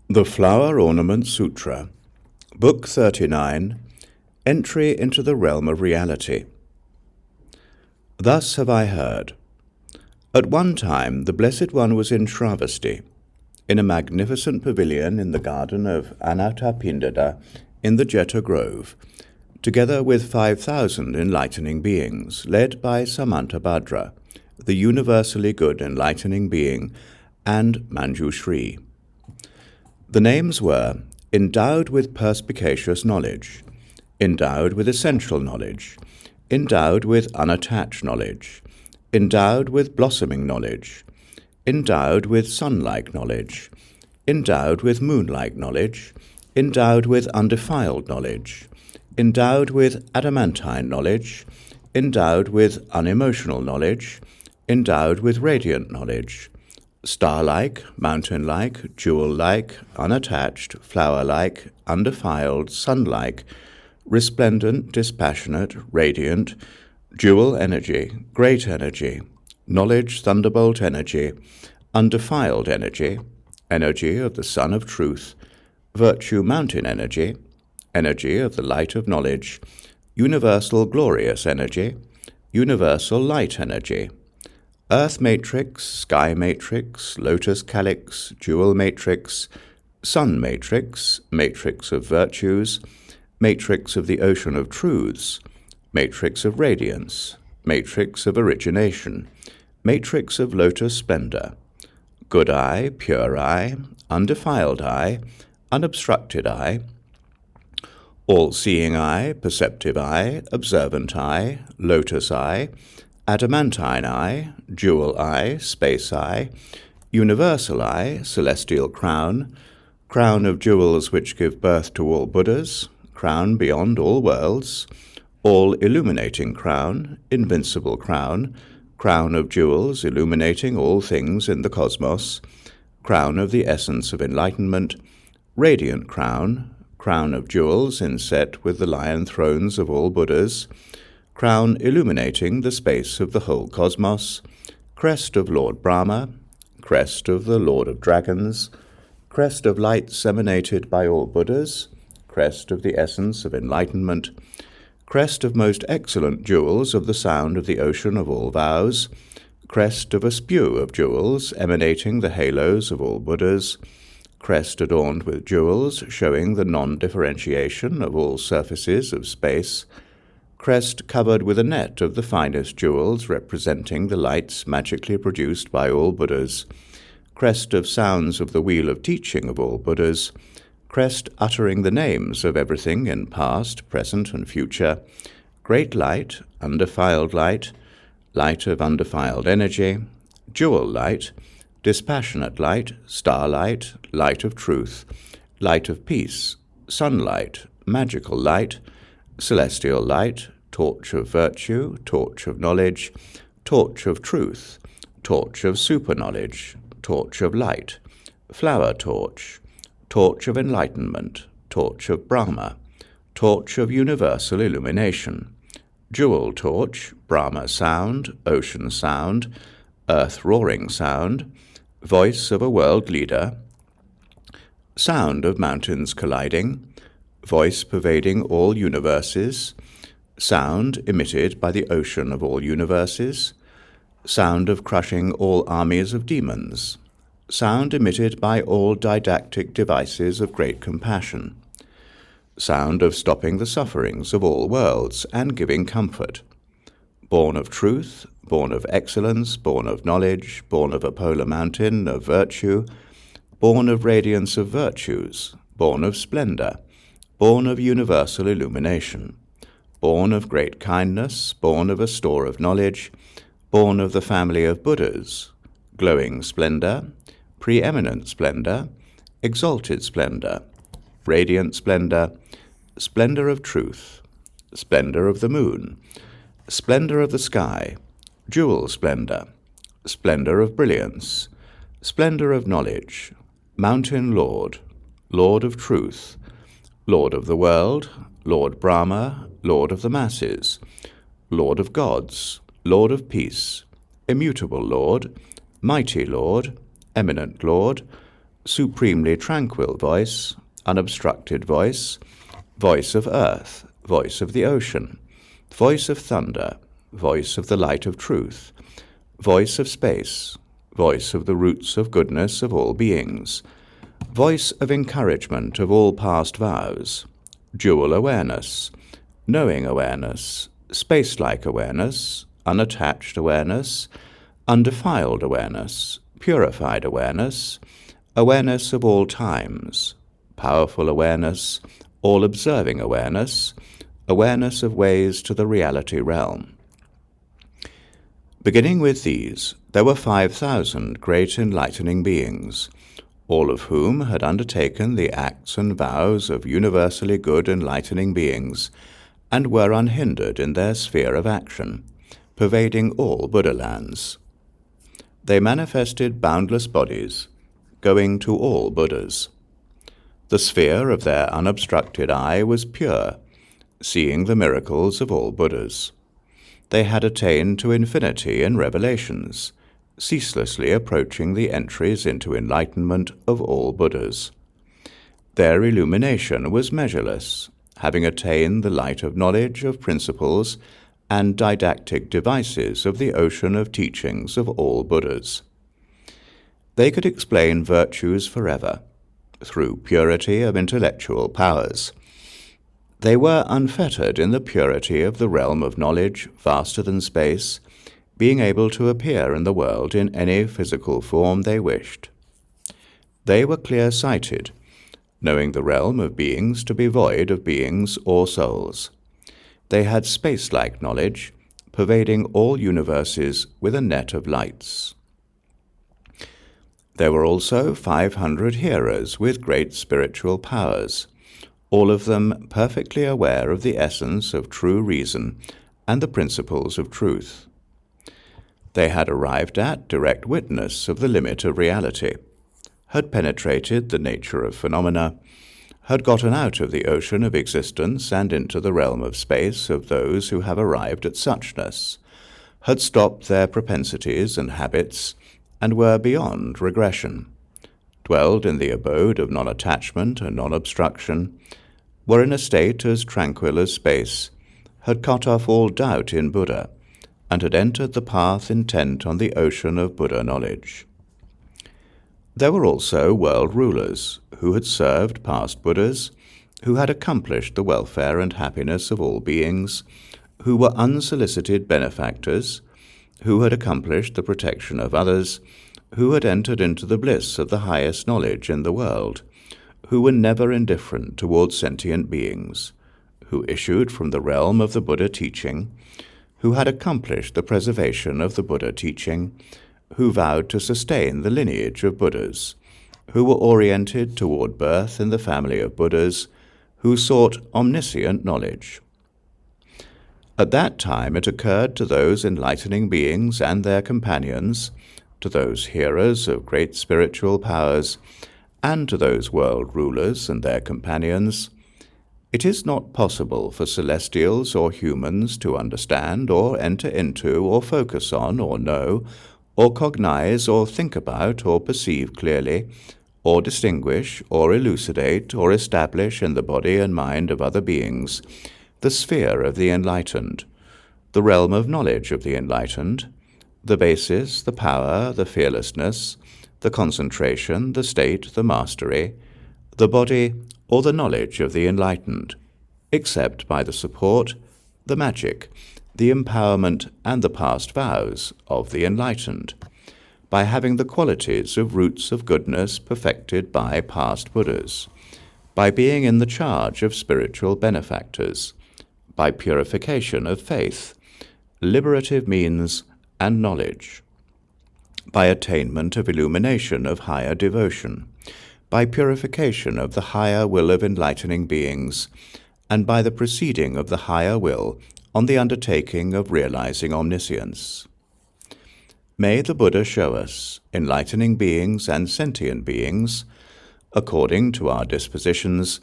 The Flower Ornament Sutra, Book 39, Entry into the Realm of Reality. Thus have I heard. At one time the Blessed One was in Shravasti, in a magnificent pavilion in the garden of Anathapindada in the Jeta Grove, together with 5,000 enlightening beings, led by Samantabhadra, the universally good enlightening being, and Manjushri. The names were endowed with perspicacious knowledge, endowed with essential knowledge, endowed with unattached knowledge, endowed with blossoming knowledge, endowed with sun-like knowledge, endowed with moon-like knowledge, endowed with undefiled knowledge, endowed with adamantine knowledge, endowed with unemotional knowledge, endowed with radiant knowledge, star-like, mountain-like, jewel-like, unattached, flower-like, undefiled, sun-like, resplendent, dispassionate, radiant, jewel energy, great energy, knowledge thunderbolt energy, undefiled energy, energy of the sun of truth, virtue mountain energy, energy of the light of knowledge, universal glorious energy, universal light energy, earth matrix, sky matrix, lotus calyx, jewel matrix, sun matrix, matrix of virtues, matrix of the ocean of truths, matrix of radiance, matrix of origination, matrix of lotus splendor, good eye, pure eye, undefiled eye, unobstructed eye, all-seeing eye, perceptive eye, observant eye, lotus eye, adamantine eye, jewel eye, space eye, universal eye, celestial crown, crown of jewels which give birth to all Buddhas, crown beyond all worlds, all-illuminating crown, invincible crown, crown of jewels illuminating all things in the cosmos, crown of the essence of enlightenment, radiant crown, crown of jewels inset with the lion thrones of all Buddhas, crown illuminating the space of the whole cosmos, crest of Lord Brahma, crest of the Lord of Dragons, crest of lights emanated by all Buddhas, crest of the essence of enlightenment, crest of most excellent jewels of the sound of the ocean of all vows, crest of a spew of jewels emanating the halos of all Buddhas, crest adorned with jewels showing the non-differentiation of all surfaces of space, crest covered with a net of the finest jewels representing the lights magically produced by all Buddhas, crest of sounds of the wheel of teaching of all Buddhas, crest uttering the names of everything in past, present, and future, great light, undefiled light, light of undefiled energy, jewel light, dispassionate light, starlight, light of truth, light of peace, sunlight, magical light, celestial light, torch of virtue, torch of knowledge, torch of truth, torch of super-knowledge, torch of light, flower torch, torch of enlightenment, torch of Brahma, torch of universal illumination, jewel torch, Brahma sound, ocean sound, earth roaring sound, voice of a world leader, sound of mountains colliding, voice pervading all universes, sound emitted by the ocean of all universes, sound of crushing all armies of demons, sound emitted by all didactic devices of great compassion, sound of stopping the sufferings of all worlds and giving comfort, born of truth, born of excellence, born of knowledge, born of a polar mountain of virtue, born of radiance of virtues, born of splendor, born of universal illumination, born of great kindness, born of a store of knowledge, born of the family of Buddhas, glowing splendor, preeminent splendor, exalted splendor, radiant splendor, splendor of truth, splendor of the moon, splendor of the sky, jewel splendor, splendor of brilliance, splendor of knowledge, mountain lord, lord of truth, Lord of the world, Lord Brahma, Lord of the masses, Lord of gods, Lord of peace, immutable Lord, mighty Lord, eminent Lord, supremely tranquil voice, unobstructed voice, voice of earth, voice of the ocean, voice of thunder, voice of the light of truth, voice of space, voice of the roots of goodness of all beings, voice of encouragement of all past vows, dual awareness, knowing awareness, space-like awareness, unattached awareness, undefiled awareness, purified awareness, awareness of all times, powerful awareness, all-observing awareness, awareness of ways to the reality realm. Beginning with these, there were 5,000 great enlightening beings, all of whom had undertaken the acts and vows of universally good enlightening beings, and were unhindered in their sphere of action, pervading all Buddha lands. They manifested boundless bodies, going to all Buddhas. The sphere of their unobstructed eye was pure, seeing the miracles of all Buddhas. They had attained to infinity in revelations, ceaselessly approaching the entries into enlightenment of all Buddhas. Their illumination was measureless, having attained the light of knowledge of principles and didactic devices of the ocean of teachings of all Buddhas. They could explain virtues forever, through purity of intellectual powers. They were unfettered in the purity of the realm of knowledge vaster than space, being able to appear in the world in any physical form they wished. They were clear-sighted, knowing the realm of beings to be void of beings or souls. They had space-like knowledge, pervading all universes with a net of lights. There were also 500 hearers with great spiritual powers, all of them perfectly aware of the essence of true reason and the principles of truth. They had arrived at direct witness of the limit of reality, had penetrated the nature of phenomena, had gotten out of the ocean of existence and into the realm of space of those who have arrived at suchness, had stopped their propensities and habits, and were beyond regression, dwelled in the abode of non-attachment and non-obstruction, were in a state as tranquil as space, had cut off all doubt in Buddha, and had entered the path intent on the ocean of Buddha knowledge. There were also world rulers, who had served past Buddhas, who had accomplished the welfare and happiness of all beings, who were unsolicited benefactors, who had accomplished the protection of others, who had entered into the bliss of the highest knowledge in the world, who were never indifferent towards sentient beings, who issued from the realm of the Buddha teaching, who had accomplished the preservation of the Buddha teaching, who vowed to sustain the lineage of Buddhas, who were oriented toward birth in the family of Buddhas, who sought omniscient knowledge. At that time it occurred to those enlightening beings and their companions, to those hearers of great spiritual powers, and to those world rulers and their companions, it is not possible for celestials or humans to understand or enter into or focus on or know or cognize or think about or perceive clearly or distinguish or elucidate or establish in the body and mind of other beings the sphere of the enlightened, the realm of knowledge of the enlightened, the basis, the power, the fearlessness, the concentration, the state, the mastery, the body, or the knowledge of the enlightened, except by the support, the magic, the empowerment, and the past vows of the enlightened, by having the qualities of roots of goodness perfected by past Buddhas, by being in the charge of spiritual benefactors, by purification of faith, liberative means, and knowledge, by attainment of illumination of higher devotion, by purification of the higher will of enlightening beings, and by the proceeding of the higher will on the undertaking of realizing omniscience. May the Buddha show us, enlightening beings and sentient beings, according to our dispositions,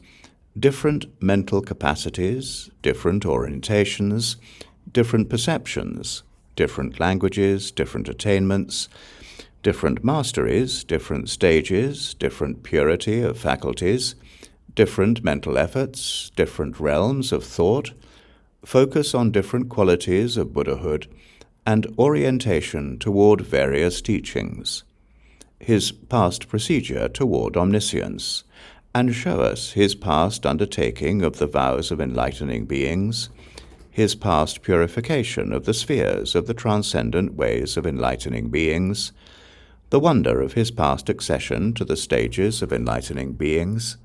different mental capacities, different orientations, different perceptions, different languages, different attainments, different masteries, different stages, different purity of faculties, different mental efforts, different realms of thought, focus on different qualities of Buddhahood, and orientation toward various teachings, his past procedure toward omniscience, and show us his past undertaking of the vows of enlightening beings, his past purification of the spheres of the transcendent ways of enlightening beings, the wonder of his past accession to the stages of enlightening beings,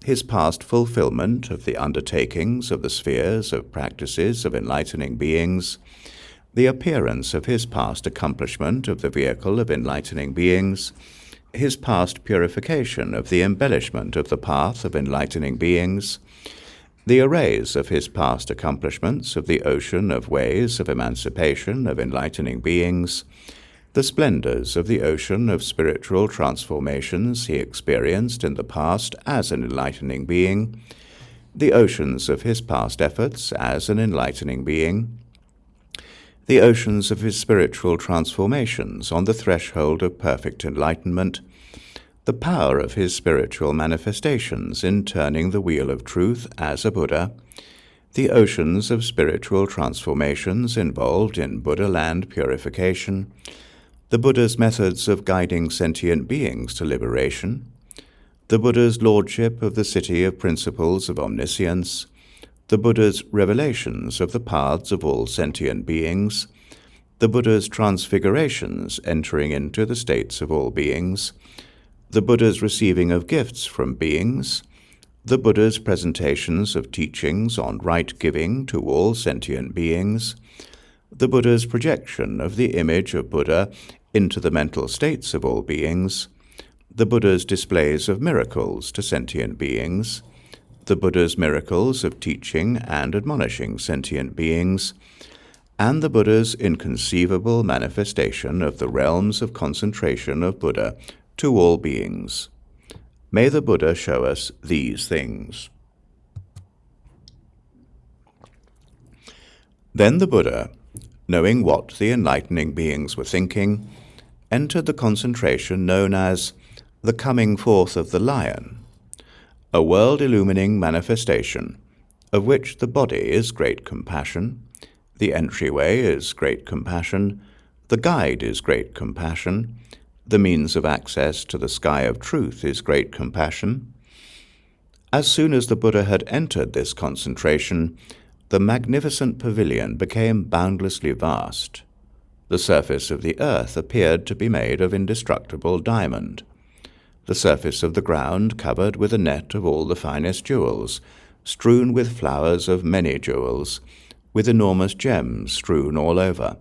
his past fulfillment of the undertakings of the spheres of practices of enlightening beings, the appearance of his past accomplishment of the vehicle of enlightening beings, his past purification of the embellishment of the path of enlightening beings, the arrays of his past accomplishments of the ocean of ways of emancipation of enlightening beings, the splendors of the ocean of spiritual transformations he experienced in the past as an enlightening being, the oceans of his past efforts as an enlightening being, the oceans of his spiritual transformations on the threshold of perfect enlightenment, the power of his spiritual manifestations in turning the wheel of truth as a Buddha, the oceans of spiritual transformations involved in Buddha land purification, the Buddha's methods of guiding sentient beings to liberation, the Buddha's lordship of the city of principles of omniscience, the Buddha's revelations of the paths of all sentient beings, the Buddha's transfigurations entering into the states of all beings, the Buddha's receiving of gifts from beings, the Buddha's presentations of teachings on right giving to all sentient beings, the Buddha's projection of the image of Buddha into the mental states of all beings, the Buddha's displays of miracles to sentient beings, the Buddha's miracles of teaching and admonishing sentient beings, and the Buddha's inconceivable manifestation of the realms of concentration of Buddha to all beings. May the Buddha show us these things. Then the Buddha, knowing what the enlightening beings were thinking, entered the concentration known as the coming forth of the lion, a world-illumining manifestation, of which the body is great compassion, the entryway is great compassion, the guide is great compassion, the means of access to the sky of truth is great compassion. As soon as the Buddha had entered this concentration, the magnificent pavilion became boundlessly vast. The surface of the earth appeared to be made of indestructible diamond, the surface of the ground covered with a net of all the finest jewels, strewn with flowers of many jewels, with enormous gems strewn all over.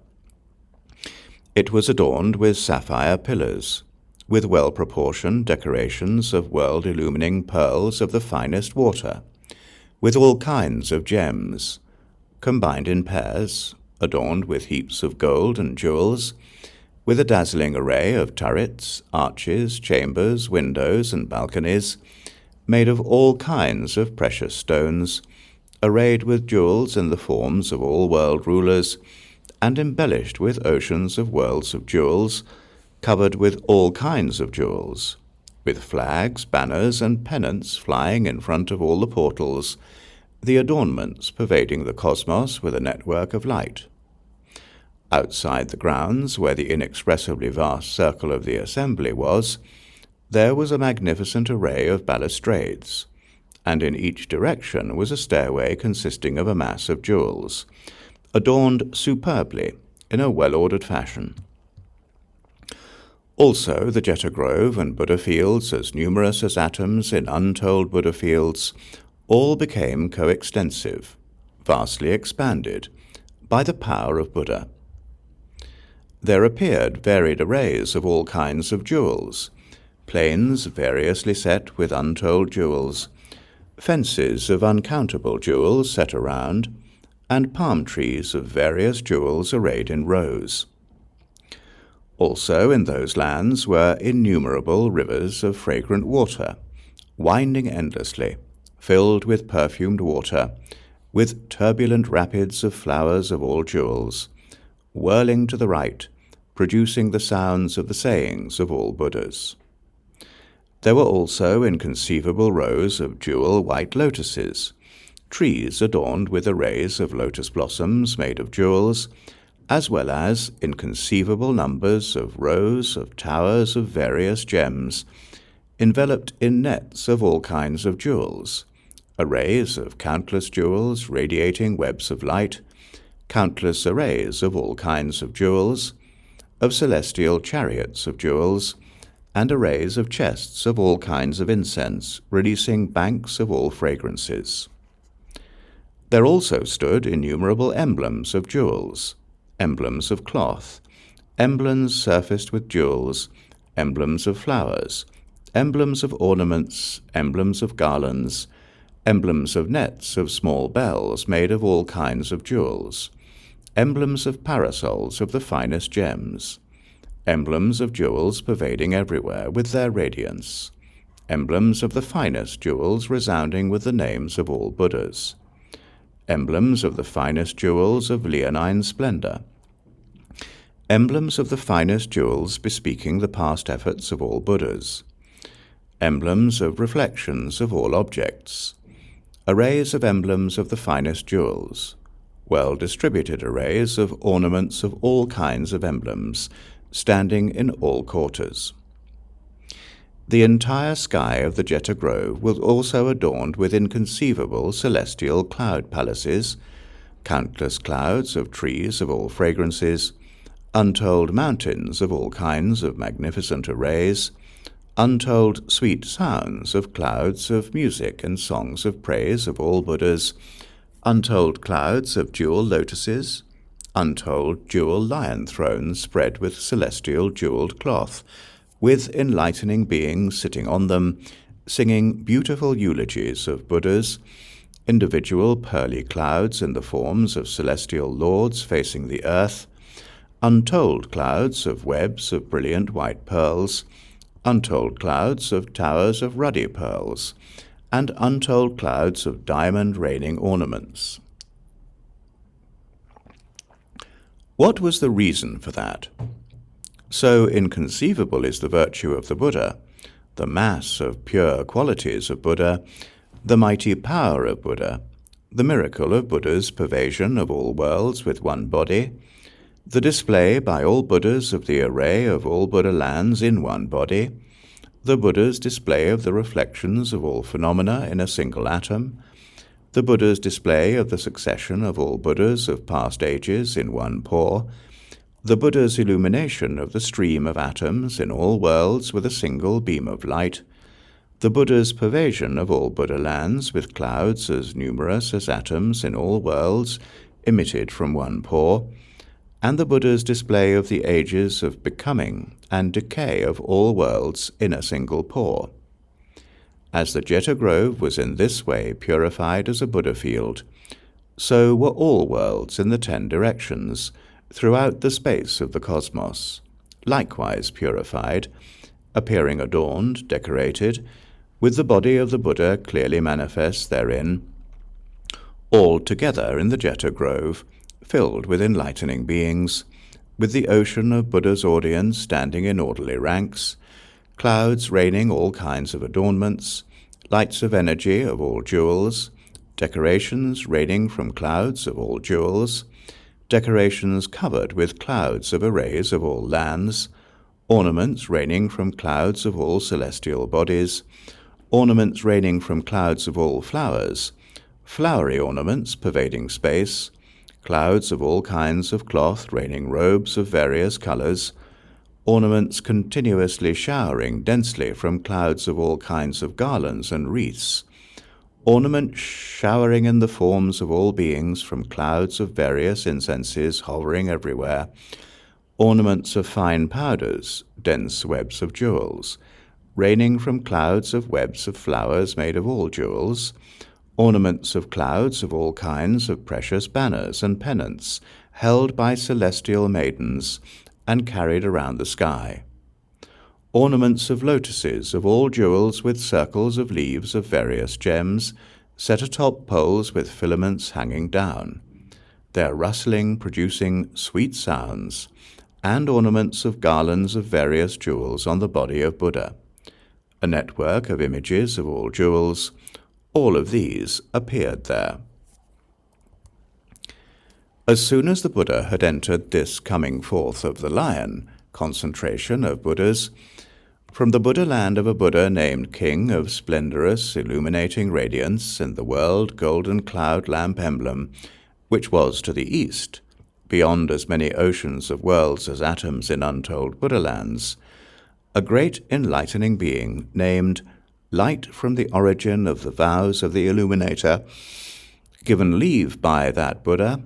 It was adorned with sapphire pillars, with well-proportioned decorations of world-illumining pearls of the finest water, with all kinds of gems, combined in pairs, adorned with heaps of gold and jewels, with a dazzling array of turrets, arches, chambers, windows, and balconies, made of all kinds of precious stones, arrayed with jewels in the forms of all world rulers, and embellished with oceans of worlds of jewels, covered with all kinds of jewels, with flags, banners, and pennants flying in front of all the portals, the adornments pervading the cosmos with a network of light. Outside the grounds, where the inexpressibly vast circle of the assembly was, there was a magnificent array of balustrades, and in each direction was a stairway consisting of a mass of jewels, adorned superbly in a well-ordered fashion. Also the Jeta Grove and Buddha fields, as numerous as atoms in untold Buddha fields, all became coextensive, vastly expanded, by the power of Buddha. There appeared varied arrays of all kinds of jewels, plains variously set with untold jewels, fences of uncountable jewels set around, and palm trees of various jewels arrayed in rows. Also in those lands were innumerable rivers of fragrant water, winding endlessly, filled with perfumed water, with turbulent rapids of flowers of all jewels, whirling to the right, producing the sounds of the sayings of all Buddhas. There were also inconceivable rows of jewel white lotuses, trees adorned with arrays of lotus blossoms made of jewels, as well as inconceivable numbers of rows of towers of various gems, enveloped in nets of all kinds of jewels, arrays of countless jewels radiating webs of light, countless arrays of all kinds of jewels, of celestial chariots of jewels, and arrays of chests of all kinds of incense, releasing banks of all fragrances. There also stood innumerable emblems of jewels, emblems of cloth, emblems surfaced with jewels, emblems of flowers, emblems of ornaments, emblems of garlands, emblems of nets of small bells made of all kinds of jewels, emblems of parasols of the finest gems, emblems of jewels pervading everywhere with their radiance, emblems of the finest jewels resounding with the names of all Buddhas, emblems of the finest jewels of leonine splendor, emblems of the finest jewels bespeaking the past efforts of all Buddhas, emblems of reflections of all objects, arrays of emblems of the finest jewels, well-distributed arrays of ornaments of all kinds of emblems, standing in all quarters. The entire sky of the Jeta Grove was also adorned with inconceivable celestial cloud palaces, countless clouds of trees of all fragrances, untold mountains of all kinds of magnificent arrays, untold sweet sounds of clouds of music and songs of praise of all Buddhas, untold clouds of jewel lotuses, untold jewel lion thrones spread with celestial jeweled cloth, with enlightening beings sitting on them, singing beautiful eulogies of Buddhas, individual pearly clouds in the forms of celestial lords facing the earth, untold clouds of webs of brilliant white pearls, untold clouds of towers of ruddy pearls, and untold clouds of diamond raining ornaments. What was the reason for that? So inconceivable is the virtue of the Buddha, the mass of pure qualities of Buddha, the mighty power of Buddha, the miracle of Buddha's pervasion of all worlds with one body, the display by all Buddhas of the array of all Buddha lands in one body, the Buddha's display of the reflections of all phenomena in a single atom, the Buddha's display of the succession of all Buddhas of past ages in one pore, the Buddha's illumination of the stream of atoms in all worlds with a single beam of light, the Buddha's pervasion of all Buddha lands with clouds as numerous as atoms in all worlds emitted from one pore, and the Buddha's display of the ages of becoming and decay of all worlds in a single pore. As the Jeta Grove was in this way purified as a Buddha field, so were all worlds in the 10 directions, throughout the space of the cosmos, likewise purified, appearing adorned, decorated, with the body of the Buddha clearly manifest therein, all together in the Jeta Grove, filled with enlightening beings, with the ocean of Buddha's audience standing in orderly ranks, clouds raining all kinds of adornments, lights of energy of all jewels, decorations raining from clouds of all jewels, decorations covered with clouds of arrays of all lands, ornaments raining from clouds of all celestial bodies, ornaments raining from clouds of all flowers, flowery ornaments pervading space, clouds of all kinds of cloth raining robes of various colors, ornaments continuously showering densely from clouds of all kinds of garlands and wreaths, ornaments showering in the forms of all beings from clouds of various incenses hovering everywhere, ornaments of fine powders, dense webs of jewels, raining from clouds of webs of flowers made of all jewels, ornaments of clouds of all kinds of precious banners and pennants held by celestial maidens and carried around the sky, ornaments of lotuses of all jewels with circles of leaves of various gems set atop poles with filaments hanging down, their rustling producing sweet sounds, and ornaments of garlands of various jewels on the body of Buddha, a network of images of all jewels. All of these appeared there. As soon as the Buddha had entered this coming forth of the lion concentration of Buddhas, from the Buddha land of a Buddha named King of splendorous illuminating radiance in the world golden cloud lamp emblem, which was to the east, beyond as many oceans of worlds as atoms in untold Buddha lands, a great enlightening being named Light from the origin of the vows of the Illuminator, given leave by that Buddha,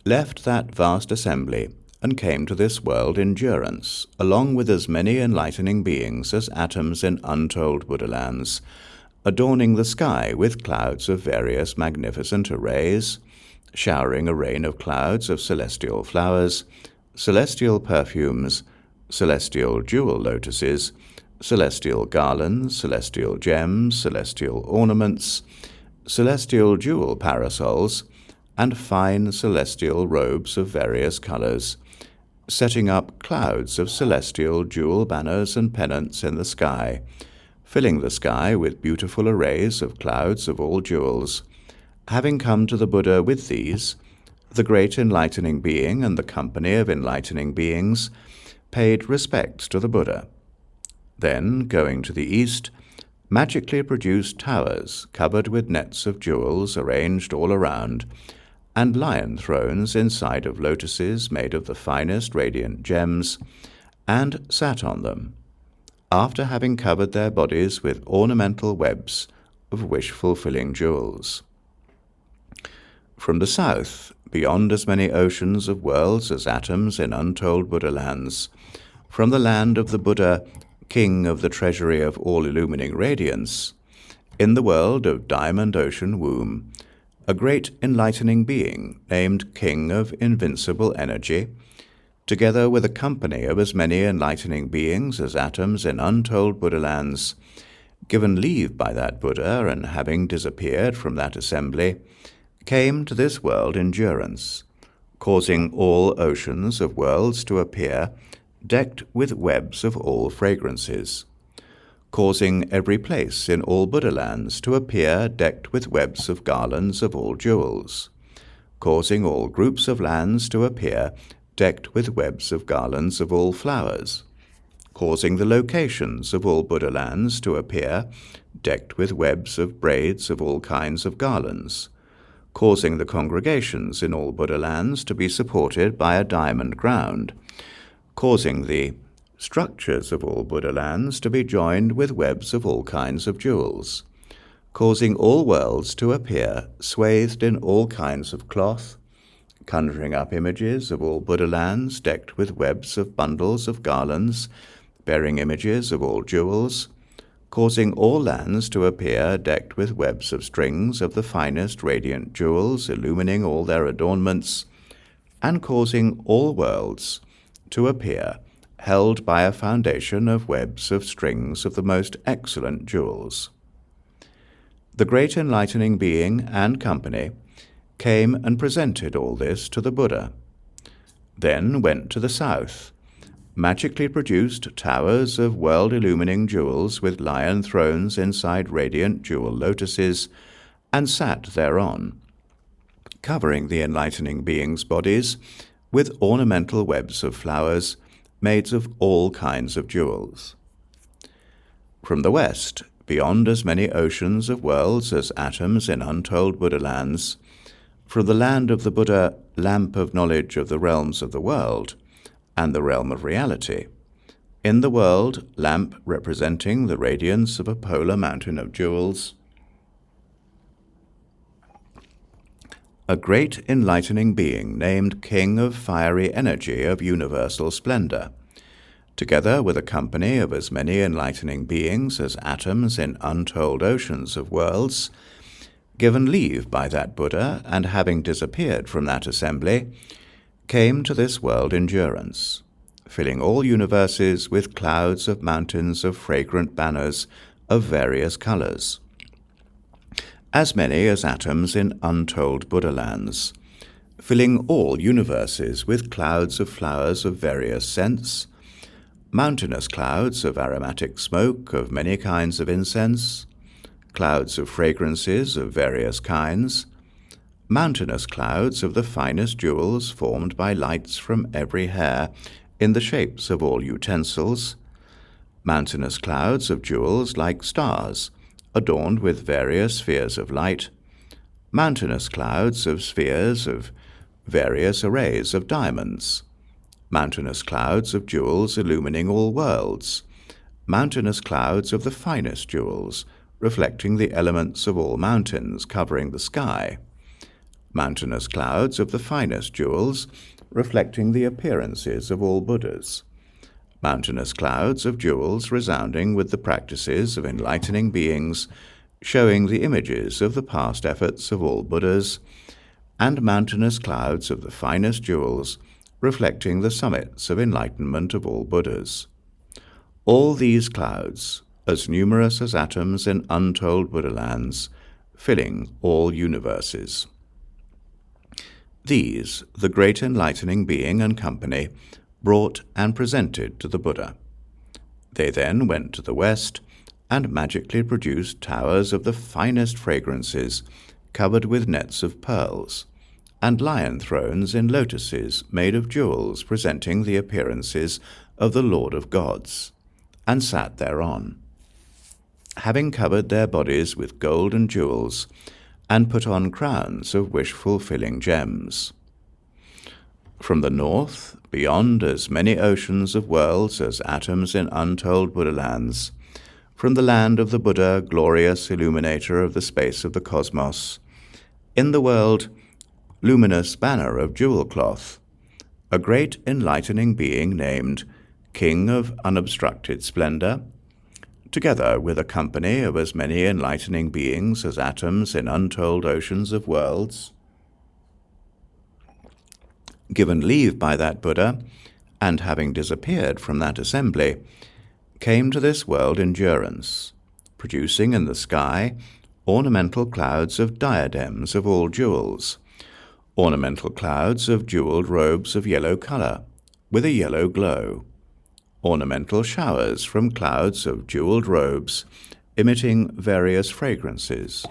left that vast assembly and came to this world in durance, along with as many enlightening beings as atoms in untold Buddha lands, adorning the sky with clouds of various magnificent arrays, showering a rain of clouds of celestial flowers, celestial perfumes, celestial jewel lotuses, celestial garlands, celestial gems, celestial ornaments, celestial jewel parasols, and fine celestial robes of various colors, setting up clouds of celestial jewel banners and pennants in the sky, filling the sky with beautiful arrays of clouds of all jewels. Having come to the Buddha with these, the great enlightening being and the company of enlightening beings paid respects to the Buddha. Then, going to the east, magically produced towers covered with nets of jewels arranged all around, and lion thrones inside of lotuses made of the finest radiant gems, and sat on them, after having covered their bodies with ornamental webs of wish-fulfilling jewels. From the south, beyond as many oceans of worlds as atoms in untold Buddha lands, from the land of the Buddha, King of the treasury of all illumining radiance, in the world of Diamond Ocean womb, a great enlightening being named King of invincible energy, together with a company of as many enlightening beings as atoms in untold Buddha lands, given leave by that Buddha and having disappeared from that assembly, came to this world in durance, causing all oceans of worlds to appear decked with webs of all fragrances, causing every place in all Buddha lands to appear decked with webs of garlands of all jewels, causing all groups of lands to appear decked with webs of garlands of all flowers, causing the locations of all Buddha lands to appear decked with webs of braids of all kinds of garlands, causing the congregations in all Buddha lands to be supported by a diamond ground, causing the structures of all Buddha lands to be joined with webs of all kinds of jewels, causing all worlds to appear swathed in all kinds of cloth, conjuring up images of all Buddha lands decked with webs of bundles of garlands, bearing images of all jewels, causing all lands to appear decked with webs of strings of the finest radiant jewels illumining all their adornments, and causing all worlds to appear held by a foundation of webs of strings of the most excellent jewels. The great enlightening being and company came and presented all this to the Buddha, then went to the south, magically produced towers of world-illumining jewels with lion thrones inside radiant jewel lotuses, and sat thereon, covering the enlightening beings' bodies with ornamental webs of flowers made of all kinds of jewels. From the west, beyond as many oceans of worlds as atoms in untold Buddha lands, from the land of the Buddha, lamp of knowledge of the realms of the world, and the realm of reality, in the world, lamp representing the radiance of a polar mountain of jewels, a great enlightening being named King of fiery energy of universal splendor, together with a company of as many enlightening beings as atoms in untold oceans of worlds, given leave by that Buddha, and having disappeared from that assembly, came to this world in durance, filling all universes with clouds of mountains of fragrant banners of various colors, as many as atoms in untold Buddha lands, filling all universes with clouds of flowers of various scents, mountainous clouds of aromatic smoke of many kinds of incense, clouds of fragrances of various kinds, mountainous clouds of the finest jewels formed by lights from every hair in the shapes of all utensils, mountainous clouds of jewels like stars, adorned with various spheres of light, mountainous clouds of spheres of various arrays of diamonds, mountainous clouds of jewels illumining all worlds, mountainous clouds of the finest jewels, reflecting the elements of all mountains covering the sky, mountainous clouds of the finest jewels, reflecting the appearances of all Buddhas, mountainous clouds of jewels resounding with the practices of enlightening beings, showing the images of the past efforts of all Buddhas, and mountainous clouds of the finest jewels, reflecting the summits of enlightenment of all Buddhas. All these clouds, as numerous as atoms in untold Buddha lands, filling all universes. These, the great enlightening being and company, brought and presented to the Buddha. They then went to the west and magically produced towers of the finest fragrances, covered with nets of pearls, and lion thrones in lotuses made of jewels presenting the appearances of the Lord of Gods, and sat thereon, having covered their bodies with gold and jewels, and put on crowns of wish-fulfilling gems. From the north, beyond as many oceans of worlds as atoms in untold Buddha lands, from the land of the Buddha, glorious illuminator of the space of the cosmos, in the world, luminous banner of jewel cloth, a great enlightening being named King of Unobstructed Splendor, together with a company of as many enlightening beings as atoms in untold oceans of worlds, given leave by that Buddha, and having disappeared from that assembly, came to this world in durance, producing in the sky ornamental clouds of diadems of all jewels, ornamental clouds of jeweled robes of yellow color, with a yellow glow, ornamental showers from clouds of jeweled robes, emitting various fragrances,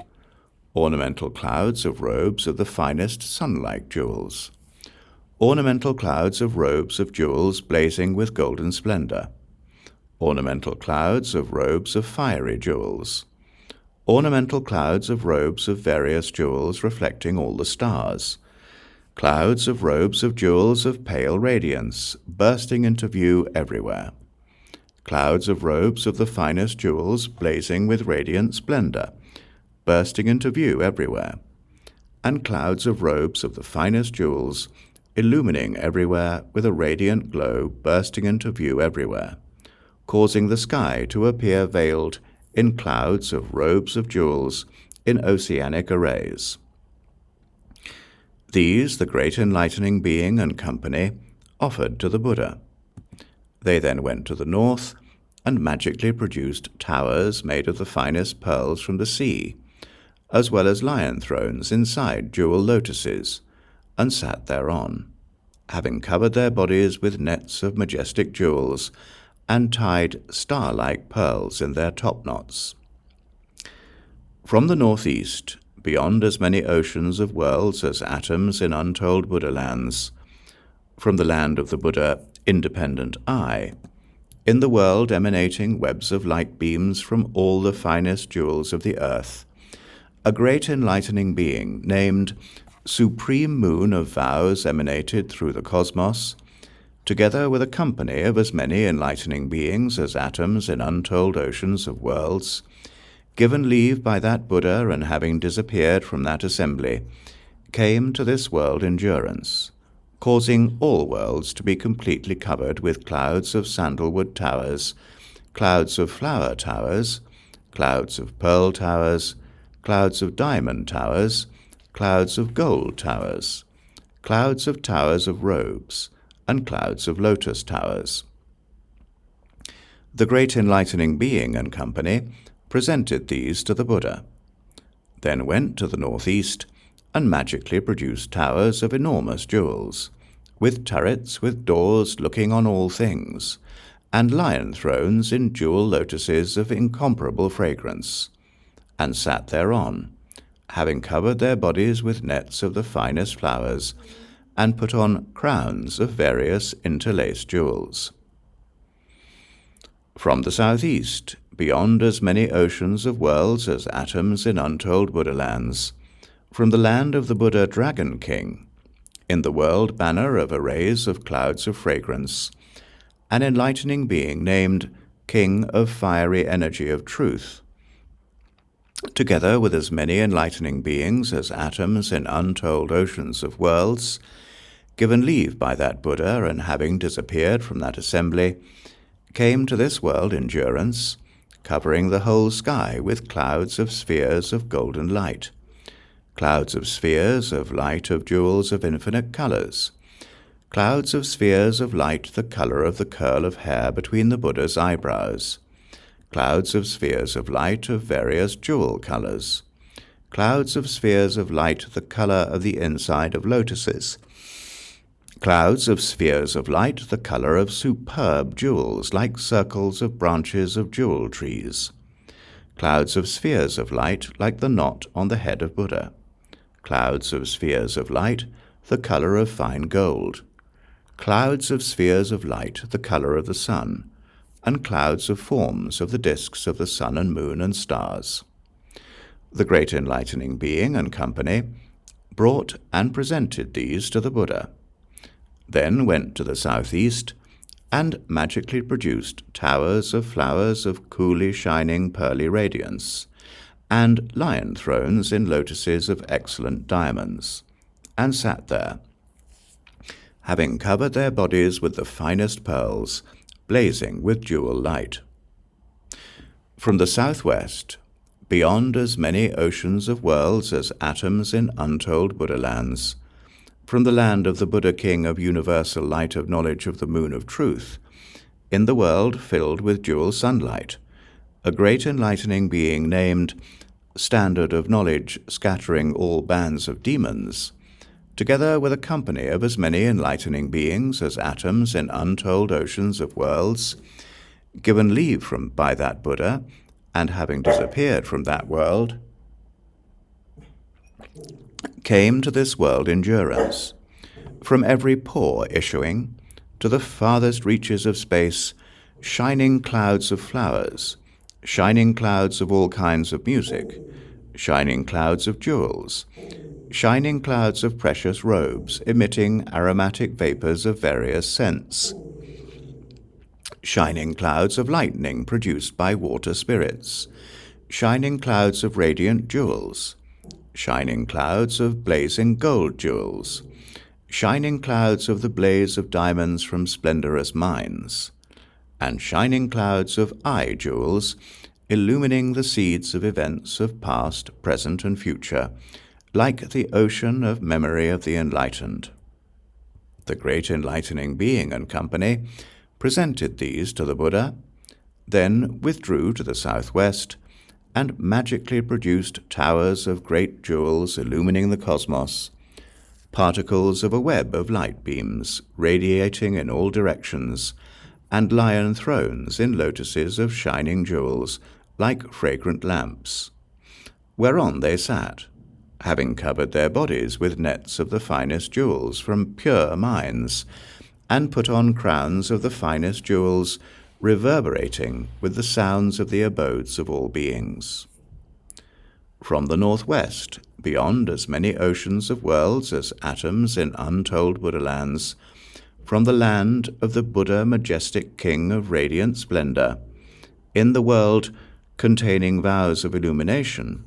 ornamental clouds of robes of the finest sun-like jewels, ornamental clouds of robes of jewels blazing with golden splendor, ornamental clouds of robes of fiery jewels, ornamental clouds of robes of various jewels reflecting all the stars, clouds of robes of jewels of pale radiance bursting into view everywhere, clouds of robes of the finest jewels blazing with radiant splendor, bursting into view everywhere, and clouds of robes of the finest jewels illumining everywhere with a radiant glow bursting into view everywhere, causing the sky to appear veiled in clouds of robes of jewels in oceanic arrays. These the great enlightening being and company offered to the Buddha. They then went to the north and magically produced towers made of the finest pearls from the sea, as well as lion thrones inside jewel lotuses, and sat thereon, having covered their bodies with nets of majestic jewels, and tied star-like pearls in their topknots. From the northeast, beyond as many oceans of worlds as atoms in untold Buddha lands, from the land of the Buddha, independent I, in the world emanating webs of light beams from all the finest jewels of the earth, a great enlightening being named Supreme Moon of Vows emanated through the cosmos, together with a company of as many enlightening beings as atoms in untold oceans of worlds, given leave by that Buddha and having disappeared from that assembly, came to this world in durance, causing all worlds to be completely covered with clouds of sandalwood towers, clouds of flower towers, clouds of pearl towers, clouds of diamond towers, clouds of gold towers, clouds of towers of robes, and clouds of lotus towers. The great enlightening being and company presented these to the Buddha, then went to the northeast and magically produced towers of enormous jewels, with turrets with doors looking on all things, and lion thrones in jewel lotuses of incomparable fragrance, and sat thereon, having covered their bodies with nets of the finest flowers, and put on crowns of various interlaced jewels. From the southeast, beyond as many oceans of worlds as atoms in untold Buddha lands, from the land of the Buddha Dragon King, in the world banner of arrays of clouds of fragrance, an enlightening being named King of Fiery Energy of Truth, together with as many enlightening beings as atoms in untold oceans of worlds, given leave by that Buddha, and having disappeared from that assembly, came to this world in durance, covering the whole sky with clouds of spheres of golden light, clouds of spheres of light of jewels of infinite colors, clouds of spheres of light the color of the curl of hair between the Buddha's eyebrows, clouds of spheres of light of various jewel colors, clouds of spheres of light the color of the inside of lotuses, clouds of spheres of light the color of superb jewels like circles of branches of jewel trees, clouds of spheres of light like the knot on the head of Buddha, clouds of spheres of light the color of fine gold, clouds of spheres of light the color of the sun, and clouds of forms of the discs of the sun and moon and stars. The great enlightening being and company brought and presented these to the Buddha, then went to the southeast, and magically produced towers of flowers of coolly shining pearly radiance, and lion thrones in lotuses of excellent diamonds, and sat there, having covered their bodies with the finest pearls, blazing with jewel light. From the southwest, beyond as many oceans of worlds as atoms in untold Buddha lands, from the land of the Buddha King of universal light of knowledge of the moon of truth, in the world filled with jewel sunlight, a great enlightening being named Standard of Knowledge scattering all bands of demons, together with a company of as many enlightening beings as atoms in untold oceans of worlds, given leave by that Buddha, and having disappeared from that world, came to this world in durance, from every pore issuing, to the farthest reaches of space, shining clouds of flowers, shining clouds of all kinds of music, shining clouds of jewels, shining clouds of precious robes emitting aromatic vapors of various scents, shining clouds of lightning produced by water spirits, shining clouds of radiant jewels, shining clouds of blazing gold jewels, shining clouds of the blaze of diamonds from splendorous mines, and shining clouds of eye jewels illumining the seeds of events of past, present, and future, like the ocean of memory of the enlightened. The great enlightening being and company presented these to the Buddha, then withdrew to the southwest, and magically produced towers of great jewels illumining the cosmos, particles of a web of light beams radiating in all directions, and lion thrones in lotuses of shining jewels like fragrant lamps, whereon they sat, having covered their bodies with nets of the finest jewels from pure mines, and put on crowns of the finest jewels, reverberating with the sounds of the abodes of all beings. From the northwest, beyond as many oceans of worlds as atoms in untold Buddha lands, from the land of the Buddha majestic King of radiant splendor, in the world containing vows of illumination,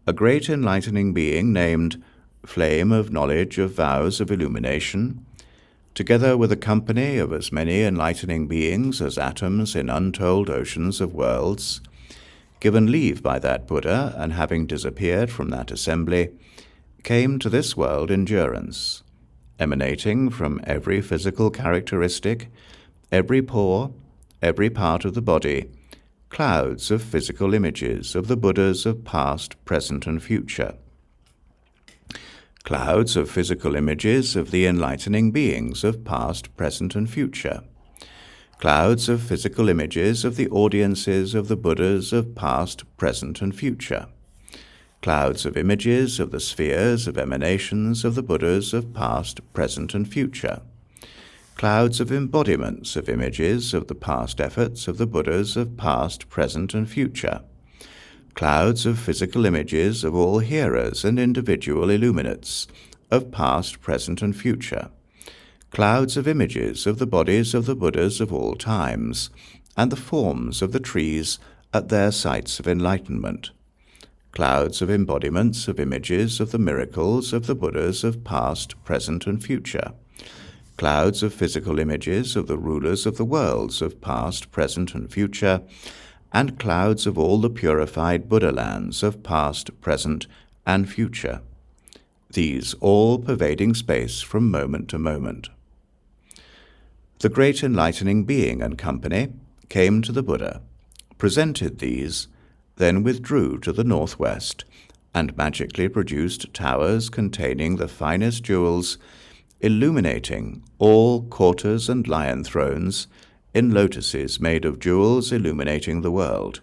a great enlightening being named Flame of Knowledge of Vows of Illumination, together with a company of as many enlightening beings as atoms in untold oceans of worlds, given leave by that Buddha, and having disappeared from that assembly, came to this world in durance, emanating from every physical characteristic, every pore, every part of the body, clouds of physical images of the Buddhas of past, present, and future. clouds of physical images of the enlightening beings of past, present, and future, clouds of physical images of the audiences of the Buddhas of past, present, and future, clouds of images of the spheres of emanations of the Buddhas of past, present, and future, clouds of embodiments of images of the past efforts of the Buddhas of past, present, and future, clouds of physical images of all hearers and individual illuminates of past, present, and future, clouds of images of the bodies of the Buddhas of all times, and the forms of the trees at their sites of enlightenment, clouds of embodiments of images of the miracles of the Buddhas of past, present, and future, clouds of physical images of the rulers of the worlds of past, present, and future, and clouds of all the purified Buddha lands of past, present, and future, these all pervading space from moment to moment. The great enlightening being and company came to the Buddha, presented these, then withdrew to the northwest, and magically produced towers containing the finest jewels, illuminating all quarters and lion thrones in lotuses made of jewels illuminating the world,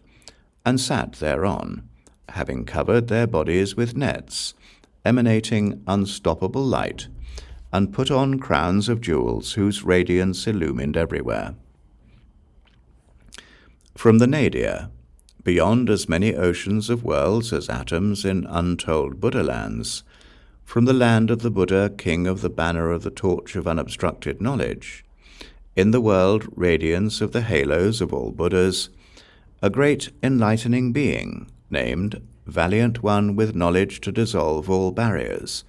and sat thereon, having covered their bodies with nets, emanating unstoppable light, and put on crowns of jewels whose radiance illumined everywhere. From the nadir, beyond as many oceans of worlds as atoms in untold Buddha lands, from the land of the Buddha, king of the banner of the torch of unobstructed knowledge, in the world radiance of the halos of all Buddhas, a great enlightening being, named Valiant One with knowledge to dissolve all barriers,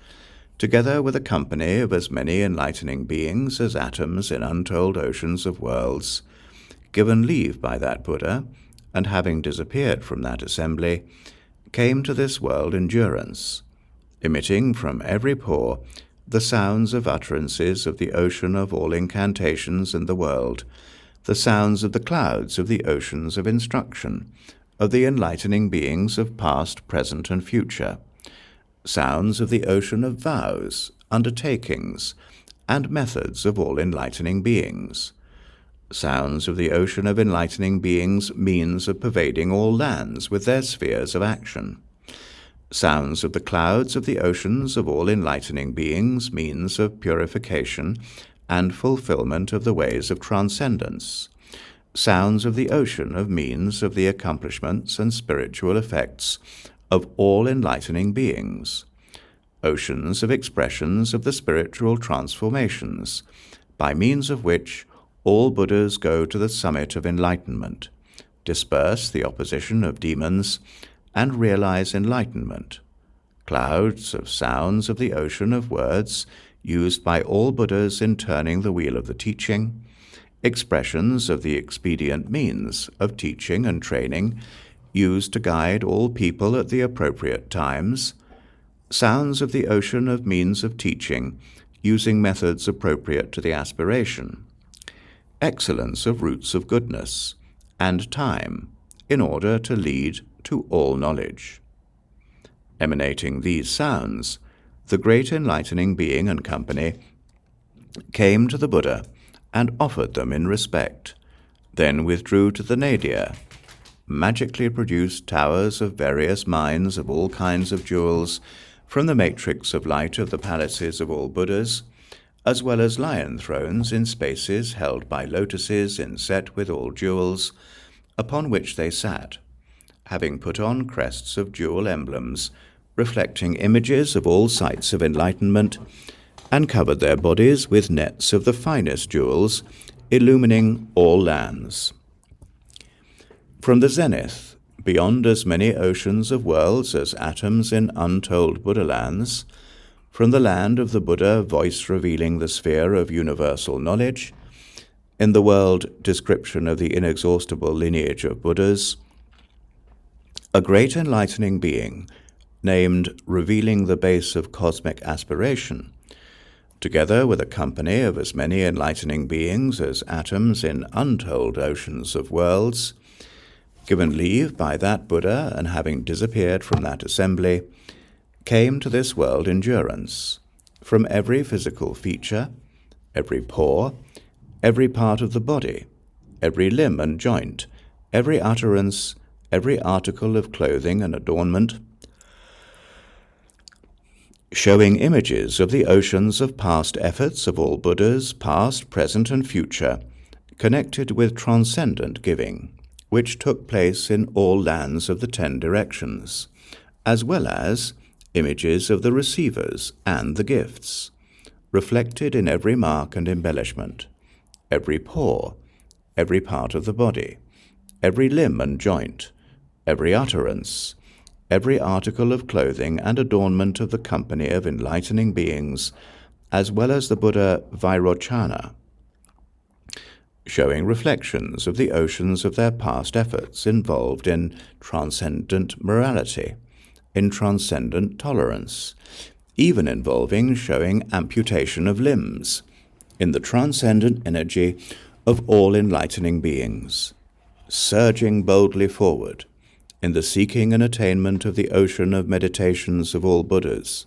together with a company of as many enlightening beings as atoms in untold oceans of worlds, given leave by that Buddha, and having disappeared from that assembly, came to this world endurance, emitting from every pore the sounds of utterances of the ocean of all incantations in the world, the sounds of the clouds of the oceans of instruction, of the enlightening beings of past, present, and future, sounds of the ocean of vows, undertakings, and methods of all enlightening beings, sounds of the ocean of enlightening beings' means of pervading all lands with their spheres of action, sounds of the clouds of the oceans of all enlightening beings' means of purification and fulfillment of the ways of transcendence, sounds of the ocean of means of the accomplishments and spiritual effects of all enlightening beings, oceans of expressions of the spiritual transformations, by means of which all Buddhas go to the summit of enlightenment, disperse the opposition of demons, and realize enlightenment, clouds of sounds of the ocean of words used by all Buddhas in turning the wheel of the teaching, expressions of the expedient means of teaching and training used to guide all people at the appropriate times, sounds of the ocean of means of teaching using methods appropriate to the aspiration, excellence of roots of goodness, and time in order to lead to all knowledge. Emanating these sounds, the great enlightening being and company came to the Buddha and offered them in respect, then withdrew to the nadir, magically produced towers of various mines of all kinds of jewels from the matrix of light of the palaces of all Buddhas, as well as lion thrones in spaces held by lotuses inset with all jewels, upon which they sat, having put on crests of jewel emblems, reflecting images of all sights of enlightenment, and covered their bodies with nets of the finest jewels, illumining all lands. From the zenith, beyond as many oceans of worlds as atoms in untold Buddha lands, from the land of the Buddha, voice revealing the sphere of universal knowledge, in the world description of the inexhaustible lineage of Buddhas, a great enlightening being, named Revealing the Base of Cosmic Aspiration, together with a company of as many enlightening beings as atoms in untold oceans of worlds, given leave by that Buddha and having disappeared from that assembly, came to this world endurance, from every physical feature, every pore, every part of the body, every limb and joint, every utterance, every article of clothing and adornment, showing images of the oceans of past efforts of all Buddhas, past, present, and future, connected with transcendent giving, which took place in all lands of the 10 directions, as well as images of the receivers and the gifts, reflected in every mark and embellishment, every pore, every part of the body, every limb and joint, every utterance, every article of clothing and adornment of the company of enlightening beings, as well as the Buddha Vairochana, showing reflections of the oceans of their past efforts involved in transcendent morality, in transcendent tolerance, even involving showing amputation of limbs, in the transcendent energy of all enlightening beings, surging boldly forward, in the seeking and attainment of the ocean of meditations of all Buddhas,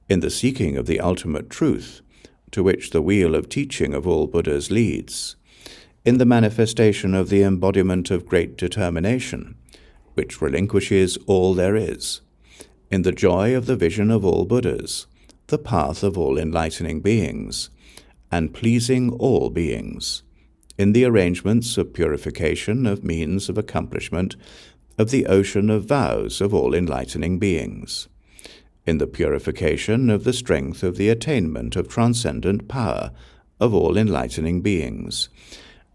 in the seeking of the ultimate truth, to which the wheel of teaching of all Buddhas leads, in the manifestation of the embodiment of great determination, which relinquishes all there is, in the joy of the vision of all Buddhas, the path of all enlightening beings, and pleasing all beings, in the arrangements of purification of means of accomplishment of the ocean of vows of all enlightening beings, in the purification of the strength of the attainment of transcendent power of all enlightening beings,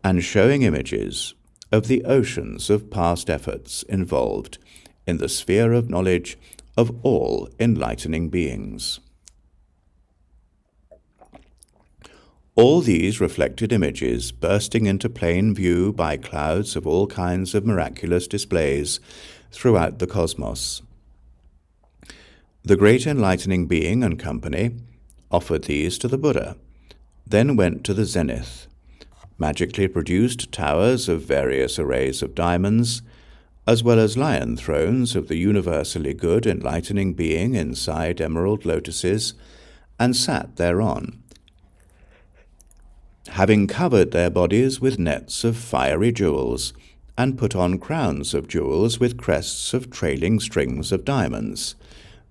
and showing images of the oceans of past efforts involved in the sphere of knowledge of all enlightening beings. All these reflected images, bursting into plain view by clouds of all kinds of miraculous displays throughout the cosmos. The great enlightening being and company offered these to the Buddha, then went to the zenith, magically produced towers of various arrays of diamonds, as well as lion thrones of the universally good enlightening being inside emerald lotuses, and sat thereon, having covered their bodies with nets of fiery jewels, and put on crowns of jewels with crests of trailing strings of diamonds,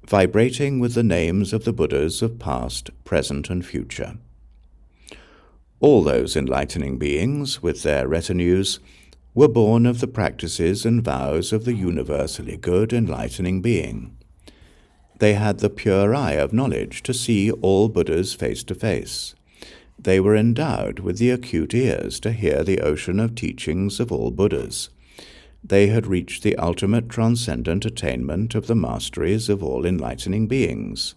vibrating with the names of the Buddhas of past, present, and future. All those enlightening beings, with their retinues, were born of the practices and vows of the universally good enlightening being. They had the pure eye of knowledge to see all Buddhas face to face. They were endowed with the acute ears to hear the ocean of teachings of all Buddhas. They had reached the ultimate transcendent attainment of the masteries of all enlightening beings.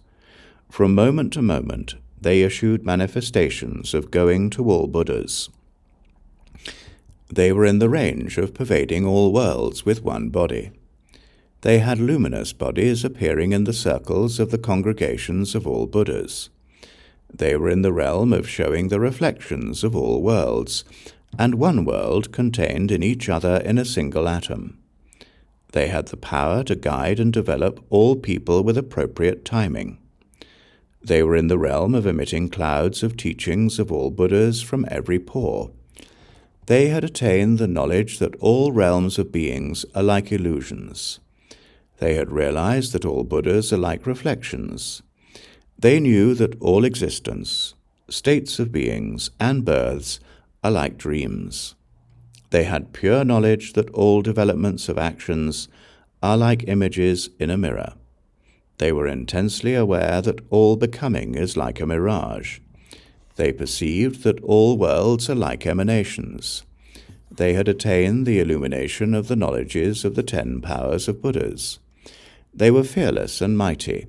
From moment to moment, they issued manifestations of going to all Buddhas. They were in the range of pervading all worlds with one body. They had luminous bodies appearing in the circles of the congregations of all Buddhas. They were in the realm of showing the reflections of all worlds, and one world contained in each other in a single atom. They had the power to guide and develop all people with appropriate timing. They were in the realm of emitting clouds of teachings of all Buddhas from every pore. They had attained the knowledge that all realms of beings are like illusions. They had realized that all Buddhas are like reflections. They knew that all existence, states of beings, and births are like dreams. They had pure knowledge that all developments of actions are like images in a mirror. They were intensely aware that all becoming is like a mirage. They perceived that all worlds are like emanations. They had attained the illumination of the knowledges of the 10 powers of Buddhas. They were fearless and mighty,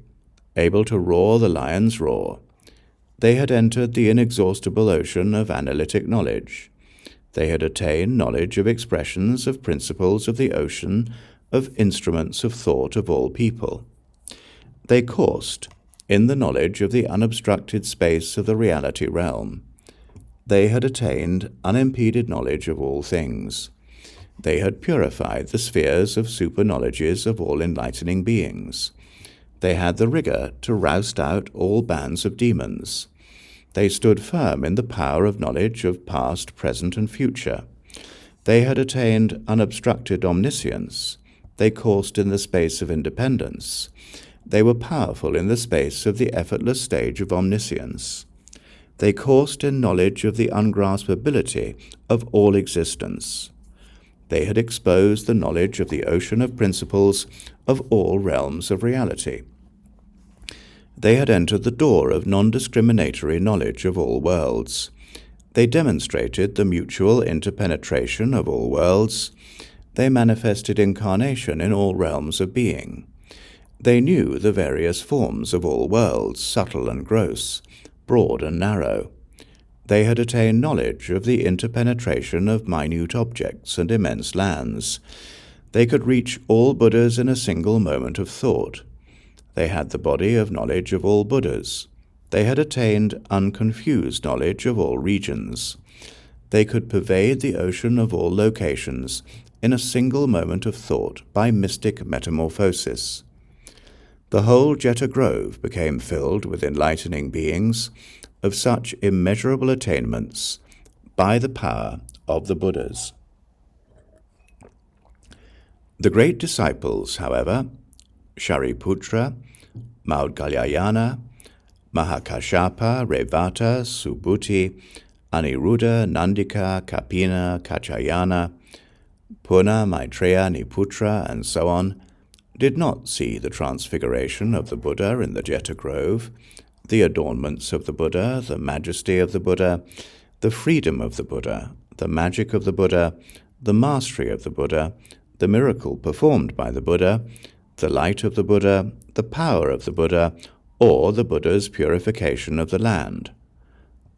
able to roar the lion's roar. They had entered the inexhaustible ocean of analytic knowledge. They had attained knowledge of expressions of principles of the ocean of instruments of thought of all people. They coursed in the knowledge of the unobstructed space of the reality realm. They had attained unimpeded knowledge of all things. They had purified the spheres of super-knowledges of all enlightening beings. They had the rigor to roust out all bands of demons. They stood firm in the power of knowledge of past, present, and future. They had attained unobstructed omniscience. They coursed in the space of independence. They were powerful in the space of the effortless stage of omniscience. They coursed in knowledge of the ungraspability of all existence. They had exposed the knowledge of the ocean of principles of all realms of reality. They had entered the door of non-discriminatory knowledge of all worlds. They demonstrated the mutual interpenetration of all worlds. They manifested incarnation in all realms of being. They knew the various forms of all worlds, subtle and gross, broad and narrow. They had attained knowledge of the interpenetration of minute objects and immense lands. They could reach all Buddhas in a single moment of thought. They had the body of knowledge of all Buddhas. They had attained unconfused knowledge of all regions. They could pervade the ocean of all locations in a single moment of thought by mystic metamorphosis. The whole Jeta Grove became filled with enlightening beings of such immeasurable attainments by the power of the Buddhas. The great disciples, however, Shariputra, Maudgalyayana, Mahakashapa, Revata, Subhuti, Aniruddha, Nandika, Kapina, Kachayana, Puna, Maitreya, Niputra, and so on, did not see the transfiguration of the Buddha in the Jeta Grove, the adornments of the Buddha, the majesty of the Buddha, the freedom of the Buddha, the magic of the Buddha, the mastery of the Buddha, the miracle performed by the Buddha, the light of the Buddha, the power of the Buddha, or the Buddha's purification of the land.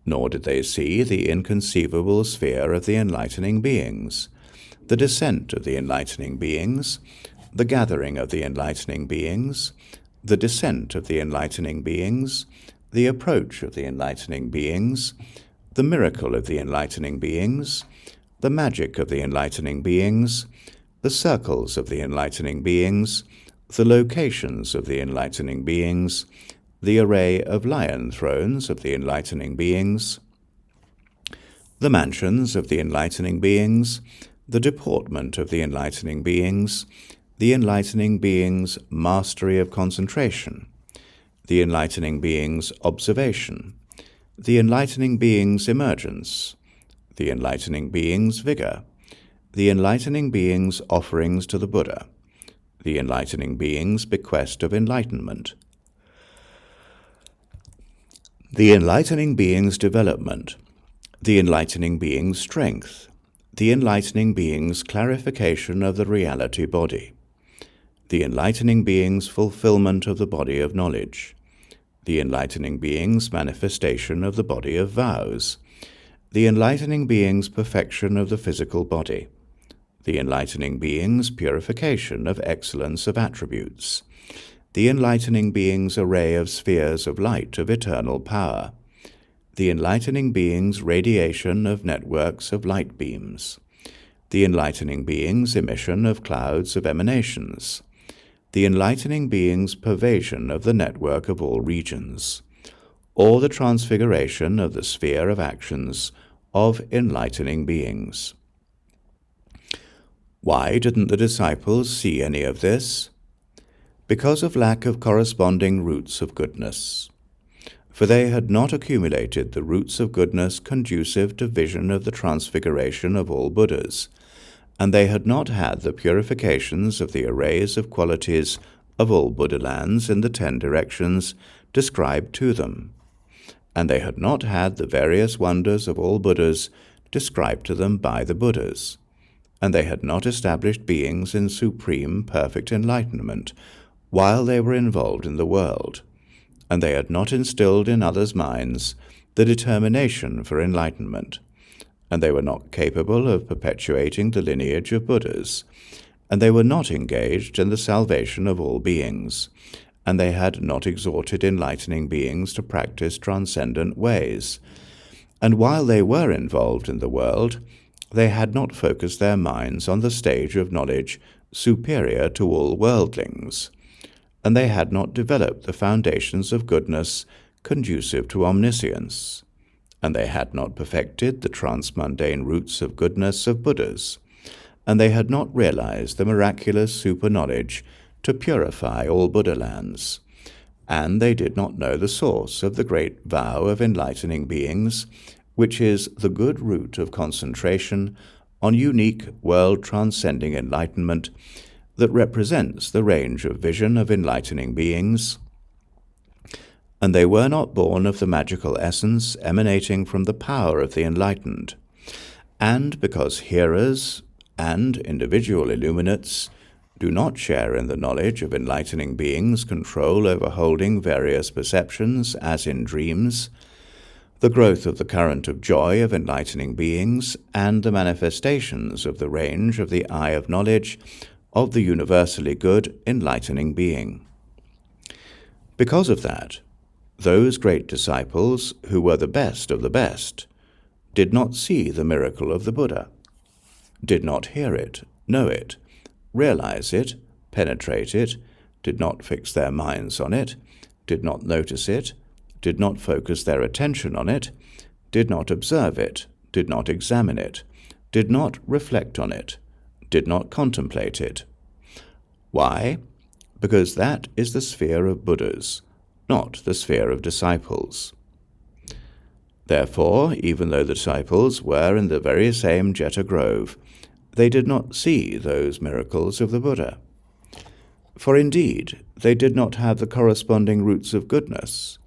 Nor did they see the inconceivable sphere of the enlightening beings, the descent of the enlightening beings, the gathering of the enlightening beings, the descent of the enlightening beings, the approach of the enlightening beings, the miracle of the enlightening beings, the magic of the enlightening beings, the circles of the enlightening beings, the locations of the enlightening beings, the array of lion thrones of the enlightening beings, the mansions of the enlightening beings, the deportment of the enlightening beings, the enlightening beings' mastery of concentration, the enlightening beings' observation, the enlightening beings' emergence, the enlightening beings' vigor, the enlightening beings' offerings to the Buddha, the enlightening beings' bequest of enlightenment, the enlightening beings' development, the enlightening beings' strength, the enlightening beings' clarification of the reality body, the enlightening beings' fulfillment of the body of knowledge, the enlightening beings' manifestation of the body of vows, the enlightening beings' perfection of the physical body, the enlightening beings' purification of excellence of attributes, the enlightening beings' array of spheres of light of eternal power, the enlightening beings' radiation of networks of light beams, the enlightening beings' emission of clouds of emanations, the enlightening beings' pervasion of the network of all regions, or the transfiguration of the sphere of actions of enlightening beings. Why didn't the disciples see any of this? Because of lack of corresponding roots of goodness. For they had not accumulated the roots of goodness conducive to vision of the transfiguration of all Buddhas, and they had not had the purifications of the arrays of qualities of all Buddha lands in the 10 directions described to them, and they had not had the various wonders of all Buddhas described to them by the Buddhas, and they had not established beings in supreme perfect enlightenment while they were involved in the world, and they had not instilled in others' minds the determination for enlightenment, and they were not capable of perpetuating the lineage of Buddhas, and they were not engaged in the salvation of all beings, and they had not exhorted enlightening beings to practice transcendent ways, and while they were involved in the world, they had not focused their minds on the stage of knowledge superior to all worldlings, and they had not developed the foundations of goodness conducive to omniscience, and they had not perfected the transmundane roots of goodness of Buddhas, and they had not realized the miraculous super-knowledge to purify all Buddha lands, and they did not know the source of the great vow of enlightening beings, which is the good root of concentration on unique world-transcending enlightenment that represents the range of vision of enlightening beings, and they were not born of the magical essence emanating from the power of the enlightened, and because hearers and individual illuminates do not share in the knowledge of enlightening beings' control over holding various perceptions as in dreams, the growth of the current of joy of enlightening beings, and the manifestations of the range of the eye of knowledge of the universally good enlightening being. Because of that, those great disciples, who were the best of the best, did not see the miracle of the Buddha, did not hear it, know it, realize it, penetrate it, did not fix their minds on it, did not notice it, did not focus their attention on it, did not observe it, did not examine it, did not reflect on it, did not contemplate it. Why? Because that is the sphere of Buddhas, not the sphere of disciples. Therefore, even though the disciples were in the very same Jeta grove, they did not see those miracles of the Buddha. For indeed, they did not have the corresponding roots of goodness.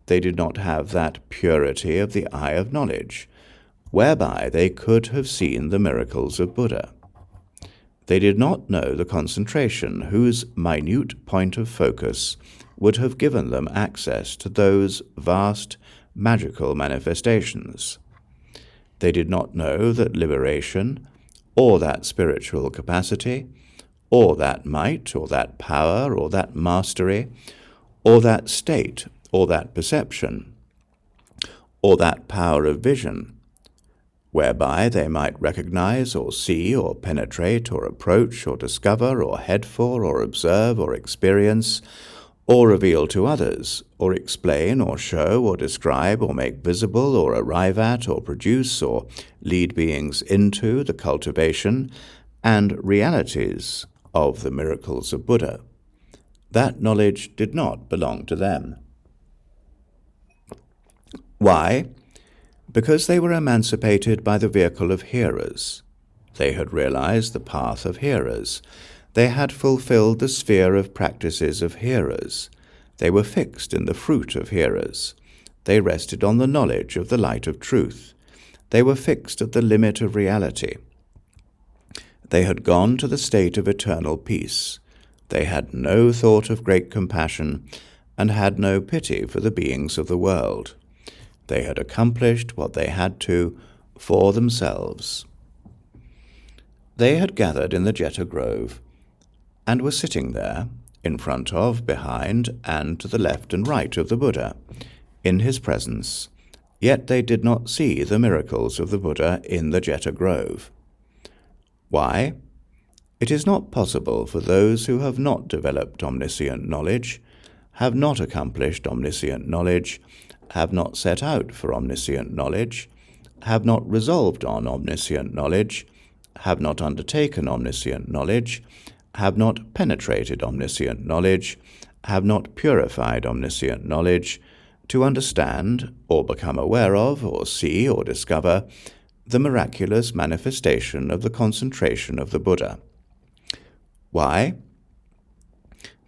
They did not have that purity of the eye of knowledge, whereby they could have seen the miracles of Buddha. They did not know the concentration whose minute point of focus would have given them access to those vast magical manifestations. They did not know that liberation, or that spiritual capacity, or that might, or that power, or that mastery, or that state, or that perception, or that power of vision, whereby they might recognize or see or penetrate or approach or discover or head for or observe or experience or reveal to others or explain or show or describe or make visible or arrive at or produce or lead beings into the cultivation and realities of the miracles of Buddha. That knowledge did not belong to them. Why? Because they were emancipated by the vehicle of hearers. They had realized the path of hearers. They had fulfilled the sphere of practices of hearers. They were fixed in the fruit of hearers. They rested on the knowledge of the light of truth. They were fixed at the limit of reality. They had gone to the state of eternal peace. They had no thought of great compassion and had no pity for the beings of the world. They had accomplished what they had to for themselves. They had gathered in the Jeta grove and were sitting there, in front of, behind, and to the left and right of the Buddha, in his presence, yet they did not see the miracles of the Buddha in the Jeta grove. Why? It is not possible for those who have not developed omniscient knowledge, have not accomplished omniscient knowledge, have not set out for omniscient knowledge, have not resolved on omniscient knowledge, have not undertaken omniscient knowledge, have not penetrated omniscient knowledge, have not purified omniscient knowledge, to understand, or become aware of, or see, or discover the miraculous manifestation of the concentration of the Buddha. Why?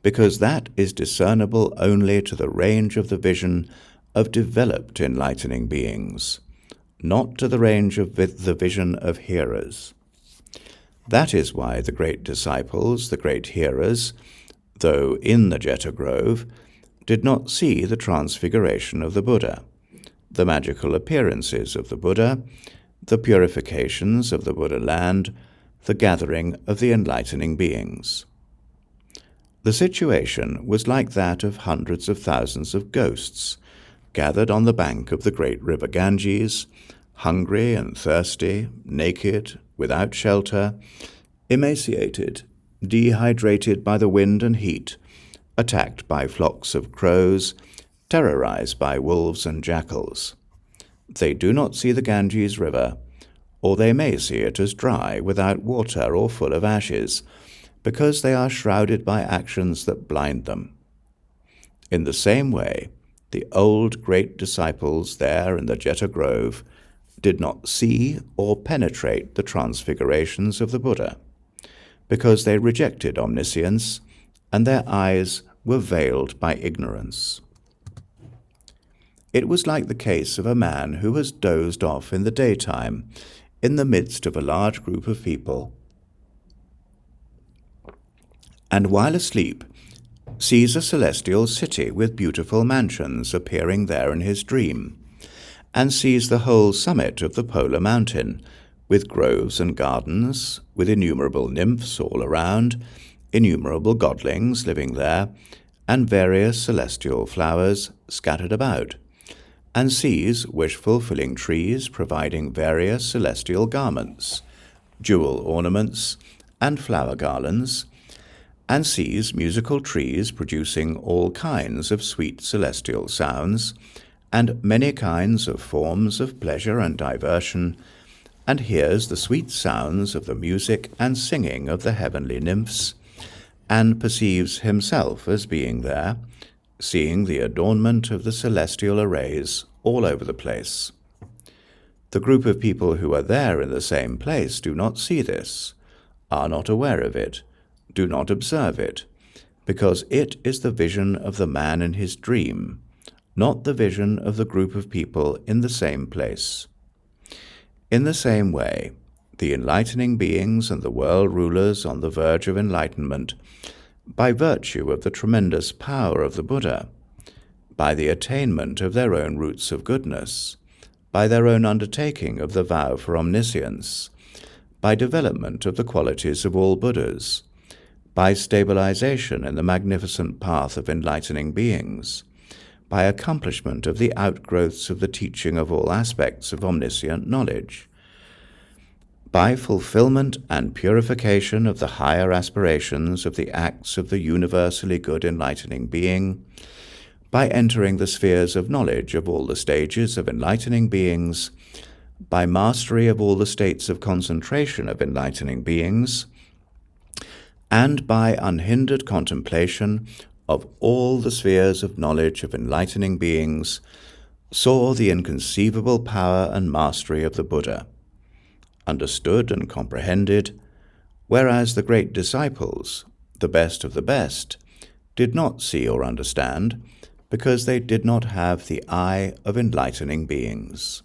Because that is discernible only to the range of the vision of developed enlightening beings, not to the range of the vision of hearers. That is why the great disciples, the great hearers, though in the Jeta grove, did not see the transfiguration of the Buddha, the magical appearances of the Buddha, the purifications of the Buddha land, the gathering of the enlightening beings. The situation was like that of hundreds of thousands of ghosts gathered on the bank of the great river Ganges, hungry and thirsty, naked, without shelter, emaciated, dehydrated by the wind and heat, attacked by flocks of crows, terrorized by wolves and jackals. They do not see the Ganges River, or they may see it as dry, without water or full of ashes, because they are shrouded by actions that blind them. In the same way, the old great disciples there in the Jeta Grove did not see or penetrate the transfigurations of the Buddha, because they rejected omniscience, and their eyes were veiled by ignorance. It was like the case of a man who has dozed off in the daytime in the midst of a large group of people, and while asleep sees a celestial city with beautiful mansions appearing there in his dream, and sees the whole summit of the polar mountain, with groves and gardens, with innumerable nymphs all around, innumerable godlings living there, and various celestial flowers scattered about, and sees wish-fulfilling trees providing various celestial garments, jewel ornaments, and flower garlands, and sees musical trees producing all kinds of sweet celestial sounds, and many kinds of forms of pleasure and diversion, and hears the sweet sounds of the music and singing of the heavenly nymphs, and perceives himself as being there, seeing the adornment of the celestial arrays all over the place. The group of people who are there in the same place do not see this, are not aware of it, do not observe it, because it is the vision of the man in his dream, not the vision of the group of people in the same place. In the same way, the enlightening beings and the world rulers on the verge of enlightenment, by virtue of the tremendous power of the Buddha, by the attainment of their own roots of goodness, by their own undertaking of the vow for omniscience, by development of the qualities of all Buddhas, by stabilization in the magnificent path of enlightening beings, by accomplishment of the outgrowths of the teaching of all aspects of omniscient knowledge, by fulfillment and purification of the higher aspirations of the acts of the universally good enlightening being, by entering the spheres of knowledge of all the stages of enlightening beings, by mastery of all the states of concentration of enlightening beings, and by unhindered contemplation of all the spheres of knowledge of enlightening beings, saw the inconceivable power and mastery of the Buddha, understood and comprehended, whereas the great disciples, the best of the best, did not see or understand, because they did not have the eye of enlightening beings.